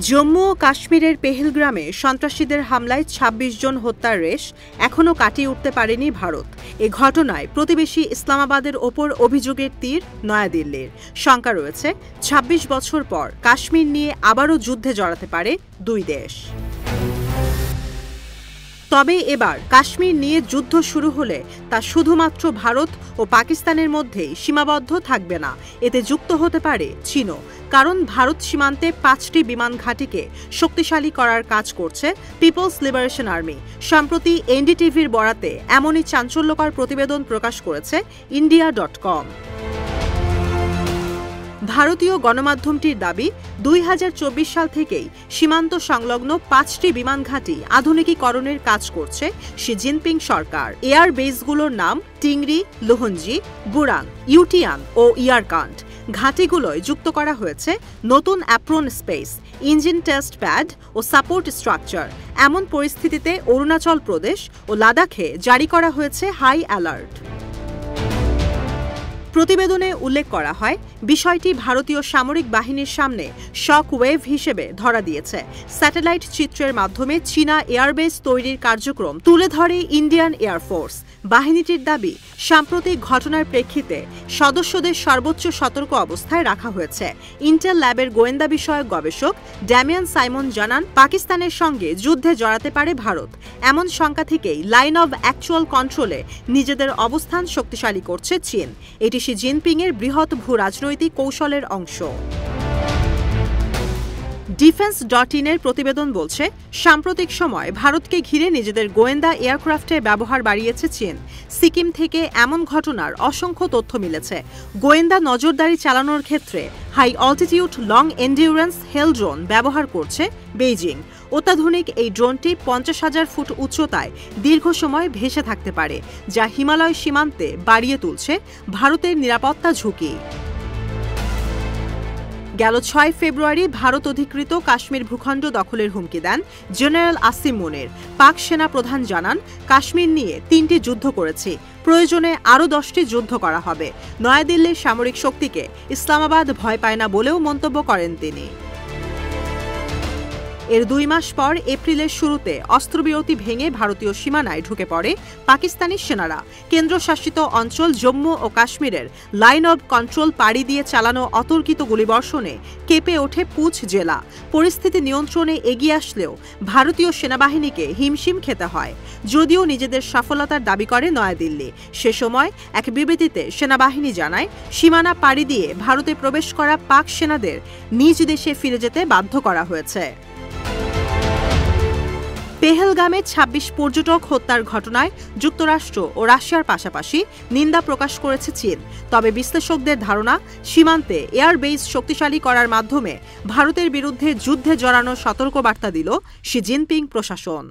জম্মু ও কাশ্মীরের পেহেলগ্রামে সন্ত্রাসীদের হামলায় ২৬ জন হত্যার রেশ এখনও কাটিয়ে উঠতে পারেনি ভারত। এ ঘটনায় প্রতিবেশী ইসলামাবাদের ওপর অভিযোগের তীর নয়াদিল্লির। শঙ্কা রয়েছে ২৬ বছর পর কাশ্মীর নিয়ে আবারও যুদ্ধে জড়াতে পারে দুই দেশ। তবে এবার কাশ্মীর নিয়ে যুদ্ধ শুরু হলে তা শুধুমাত্র ভারত ও পাকিস্তানের মধ্যেই সীমাবদ্ধ থাকবে না, এতে যুক্ত হতে পারে চীনও। কারণ ভারত সীমান্তে ৫টি বিমান ঘাঁটিকে শক্তিশালী করার কাজ করছে পিপলস লিবারেশন আর্মি। সম্প্রতি এনডিটিভির বরাতে এমনই চাঞ্চল্যকর প্রতিবেদন প্রকাশ করেছে ইন্ডিয়া.com। ভারতীয় গণমাধ্যমটির দাবি, ২০২৪ সাল থেকেই সীমান্ত সংলগ্ন ৫টি বিমান ঘাঁটি আধুনিকীকরণের কাজ করছে শি জিনপিং সরকার। এয়ার বেসগুলোর নাম টিংরি, লোহঞ্জি, বুরাং, ইউটিয়ান ও ইয়ারকান্ড। ঘাঁটিগুলোয় যুক্ত করা হয়েছে নতুন apron space, engine test pad ও সাপোর্ট স্ট্রাকচার। এমন পরিস্থিতিতে অরুণাচল প্রদেশ ও লাদাখে জারি করা হয়েছে হাই অ্যালার্ট। প্রতিবেদনে উল্লেখ করা হয়, বিষয়টি ভারতীয় সামরিক বাহিনীর সামনে শক ওয়েভ হিসেবে ধরা দিয়েছে। স্যাটেলাইট চিত্রের মাধ্যমে চীনা এয়ারবেস তৈরির কার্যক্রম তুলে ধরে ইন্ডিয়ান এয়ারফোর্স। বাহিনীটির দাবি, সাম্প্রতিক ঘটনার প্রেক্ষিতে সদস্যদের সর্বোচ্চ সতর্ক অবস্থায় রাখা হয়েছে। ইন্টেল ল্যাবের গোয়েন্দা বিষয়ক গবেষক ড্যামিয়ান সাইমন জানান, পাকিস্তানের সঙ্গে যুদ্ধে জড়াতে পারে ভারত। এমন শঙ্কা থেকেই লাইন অব অ্যাকচুয়াল কন্ট্রোলে নিজেদের অবস্থান শক্তিশালী করছে চীন। এটি শি জিনপিংয়ের বৃহৎ ভূ-রাজনৈতিক কৌশলের অংশ। ডিফেন্স.in-এর প্রতিবেদন বলছে, সাম্প্রতিক সময় ভারতকে ঘিরে নিজেদের গোয়েন্দা এয়ারক্রাফটের ব্যবহার বাড়িয়েছে চীন। সিকিম থেকে এমন ঘটনার অসংখ্য তথ্য মিলেছে। গোয়েন্দা নজরদারি চালানোর ক্ষেত্রে হাই অল্টিটিউড লং এন্ডিউরেন্স হেল ড্রোন ব্যবহার করছে বেইজিং। অত্যাধুনিক এই ড্রোনটি ৫০,০০০ ফুট উচ্চতায় দীর্ঘ সময় ভেসে থাকতে পারে, যা হিমালয় সীমান্তে বাড়িয়ে তুলছে ভারতের নিরাপত্তা ঝুঁকি। গেল ৬ ফেব্রুয়ারি ভারত অধিকৃত কাশ্মীর ভূখণ্ড দখলের হুমকি দেন জেনারেল আসিম মুনির। পাক সেনা প্রধান জানান, কাশ্মীর নিয়ে ৩টি যুদ্ধ করেছি, প্রয়োজনে আরও 10টি যুদ্ধ করা হবে। নয়াদিল্লির সামরিক শক্তিকে ইসলামাবাদ ভয় পায় না বলেও মন্তব্য করেন তিনি। এর ২ মাস পর এপ্রিলের শুরুতে অস্ত্রবিরতি ভেঙে ভারতীয় সীমানায় ঢুকে পড়ে পাকিস্তানি সেনারা। কেন্দ্রশাসিত অঞ্চল জম্মু ও কাশ্মীরের লাইন অব কন্ট্রোল পাড়ি দিয়ে চালানো অতর্কিত গুলিবর্ষণে কেঁপে ওঠে পুঞ্চ জেলা। পরিস্থিতি নিয়ন্ত্রণে এগিয়ে আসলেও ভারতীয় সেনাবাহিনীকে হিমশিম খেতে হয়। যদিও নিজেদের সফলতার দাবি করে নয়াদিল্লি। সে সময় এক বিবৃতিতে সেনাবাহিনী জানায়, সীমানা পাড়ি দিয়ে ভারতে প্রবেশ করা পাক সেনাদের নিজ দেশে ফিরে যেতে বাধ্য করা হয়েছে। পেহেলগামে ২৬ পর্যটক হত্যার ঘটনায় যুক্তরাষ্ট্র ও রাশিয়ার পাশাপাশি নিন্দা প্রকাশ করেছে চীন। তবে বিশ্লেষকদের ধারণা, সীমান্তে এয়ার বেস শক্তিশালী করার মাধ্যমে ভারতের বিরুদ্ধে যুদ্ধে জড়ানোর সতর্কবার্তা দিল শি জিনপিং প্রশাসন।